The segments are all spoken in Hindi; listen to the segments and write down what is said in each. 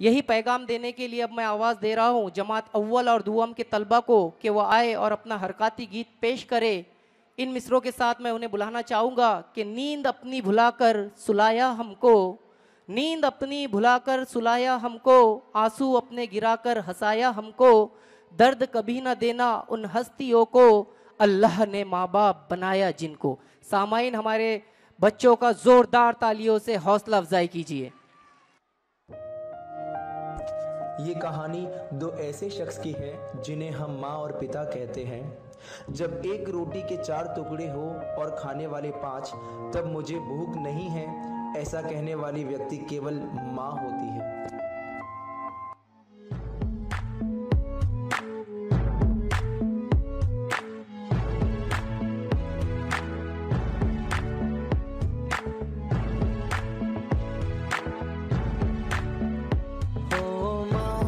यही पैगाम देने के लिए अब मैं आवाज़ दे रहा हूँ जमात अव्वल और दुआम के तलबा को कि वो आए और अपना हरकाती गीत पेश करे। इन मिसरों के साथ मैं उन्हें बुलाना चाहूँगा कि नींद अपनी भुलाकर सुलाया हमको, नींद अपनी भुलाकर सुलाया हमको, आंसू अपने गिराकर हंसाया हमको, दर्द कभी ना देना उन हस्तियों को, अल्लाह ने माँ बाप बनाया जिनको। सामाइन, हमारे बच्चों का जोरदार तालियों से हौसला अफजाई कीजिए। ये कहानी दो ऐसे शख्स की है जिन्हें हम माँ और पिता कहते हैं। जब एक रोटी के 4 टुकड़े हो और खाने वाले 5, तब मुझे भूख नहीं है, ऐसा कहने वाली व्यक्ति केवल माँ होती है। ओ माँ,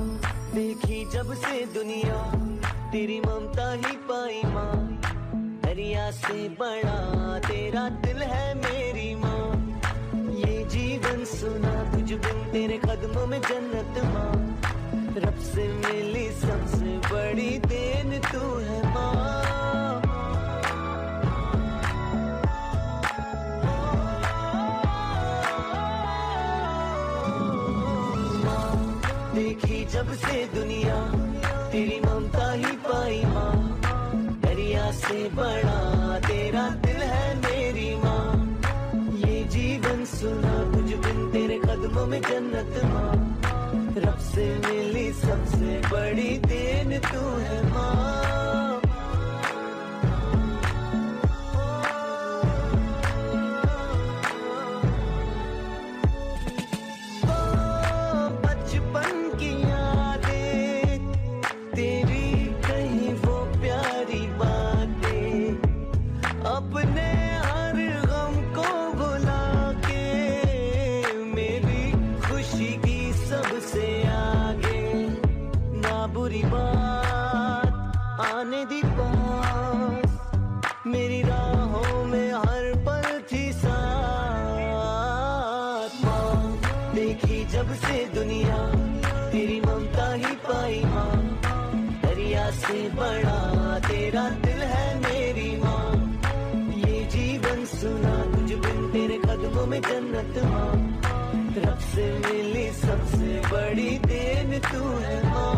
देखी जब से दुनिया तेरी ममता ही पाई माँ, दरिया से बड़ा तेरा दिल है मेरी माँ। ये जीवन सुना तुझ बिन तेरे कदमों में जन्नत माँ, रब से मिली सबसे बड़ी देन तू है माँ। देखी जब से दुनिया तेरी ममता ही पाई माँ, दरिया से बड़ा तेरा दिल है मेरी माँ। ये जीवन सुना तुझ बिन तेरे कदमों में जन्नत माँ, रब से मिली सबसे बड़ी देन तू है माँ। अपने हर गम को भुला के मेरी खुशी की सबसे आगे, ना बुरी बात आने दी पास, मेरी राहों में हर पल थी साथ माँ। देखी जब से दुनिया तेरी ममता ही पाई माँ, दरिया से बड़ा तेरा दिल है मेरी माँ। जीवन सुना तुझ बिन तेरे कदमों में जन्नत माँ, रब से मिली सबसे बड़ी देन तू है माँ।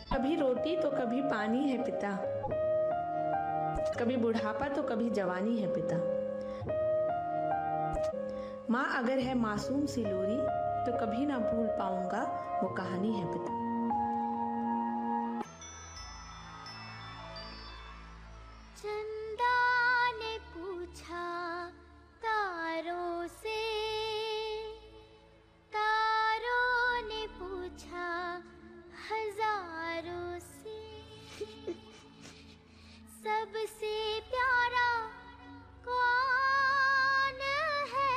कभी रोटी तो कभी पानी है पिता, कभी बुढ़ापा तो कभी जवानी है पिता। माँ अगर है मासूम सी लोरी तो कभी ना भूल पाऊंगा वो कहानी है पिता। चंदा ने पूछा तारों से, तारों ने पूछा हजारों से, सबसे प्यारा कौन है?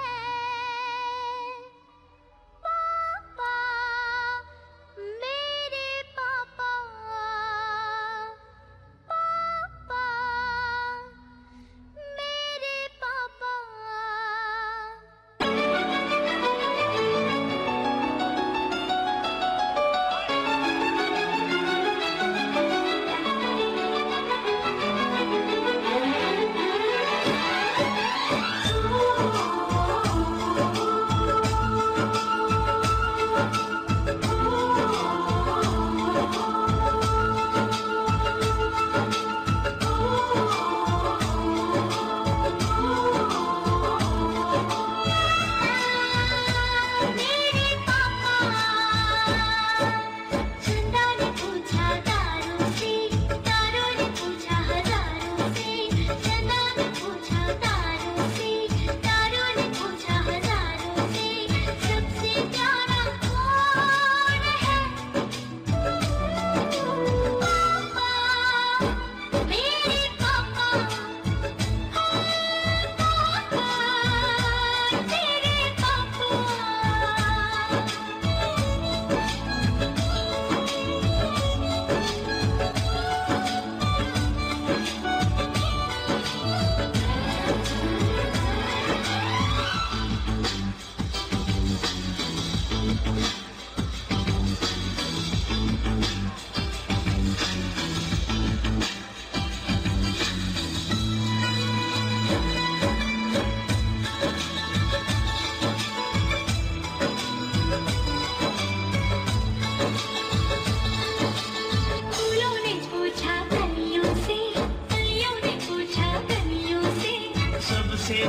पापा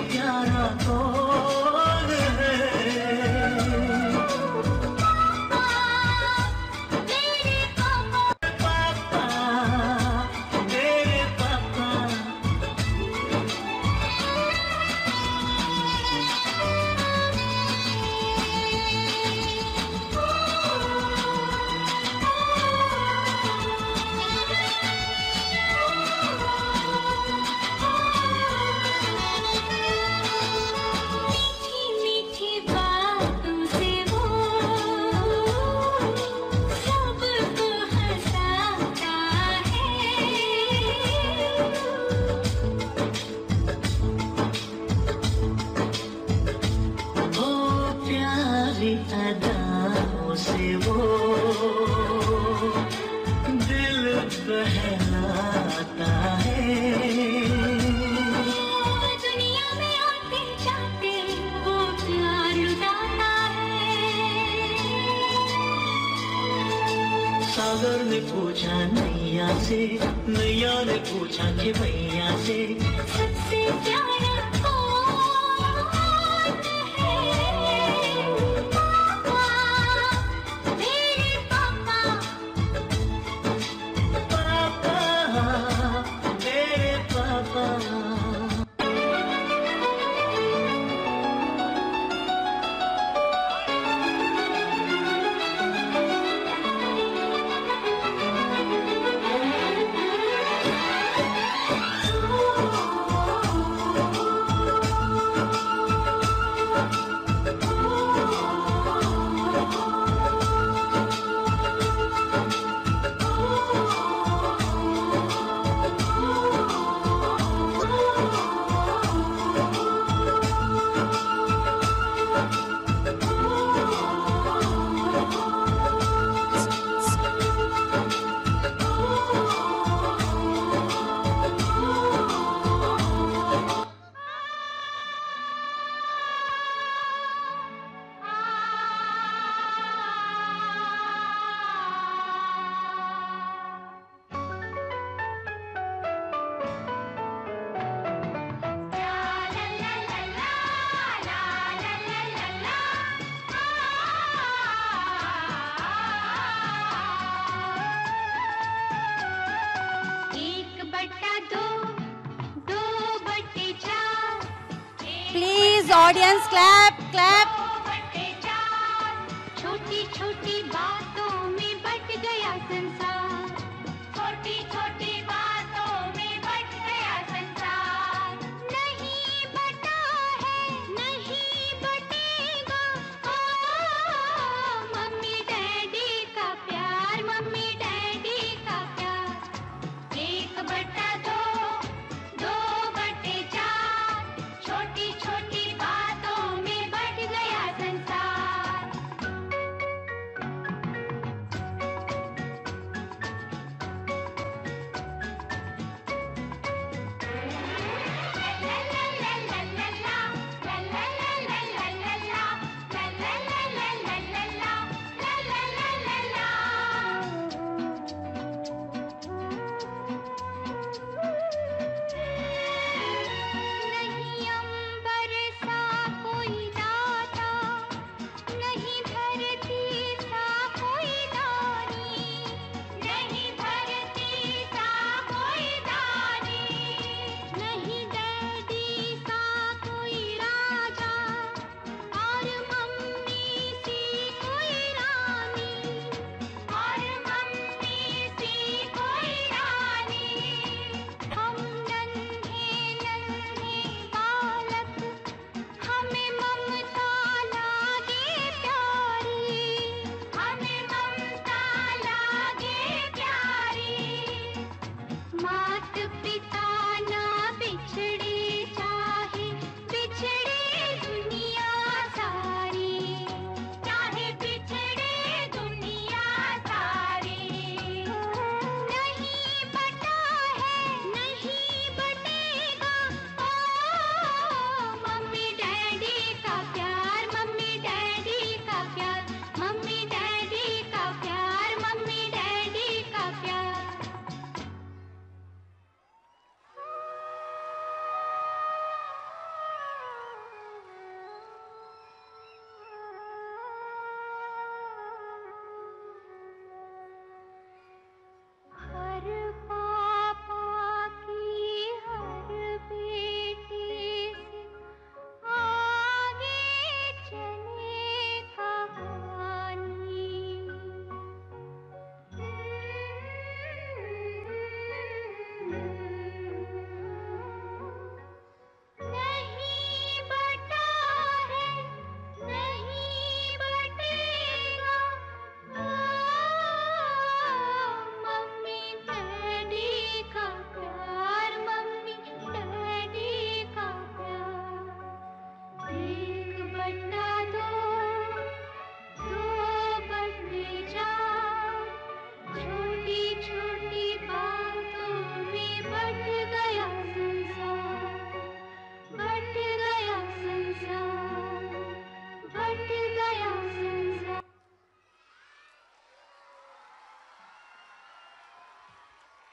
प्यारा कौन है? मेरे पापा पापा, मेरे पापा। मीठी मीठी बातों से वो सबको हंसाता है। ओ प्यारी अदाओं से वो दिल बहलाता है। दुनिया में आते जाते वो प्यार लुटाता है। सागर ने पूछा नैया से, नैया ने पूछा कि भैया से, सबसे प्यारा कौन है? पापा, मेरे पापा। पापा, मेरे पापा। Please, audience, clap, clap. छोटी छोटी बातों में बट गया संसार। छोटी छोटी बातों में बट गया संसार। नहीं बटा है, नहीं बटेगा। मम्मी डैडी का प्यार, मम्मी डैडी का प्यार। 1/2, 2/4। छोटी छोटी बातों में बट गया संसार।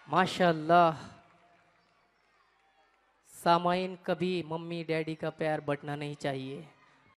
माशाल्लाह। सामाइन, कभी मम्मी डैडी का प्यार बंटना नहीं चाहिए।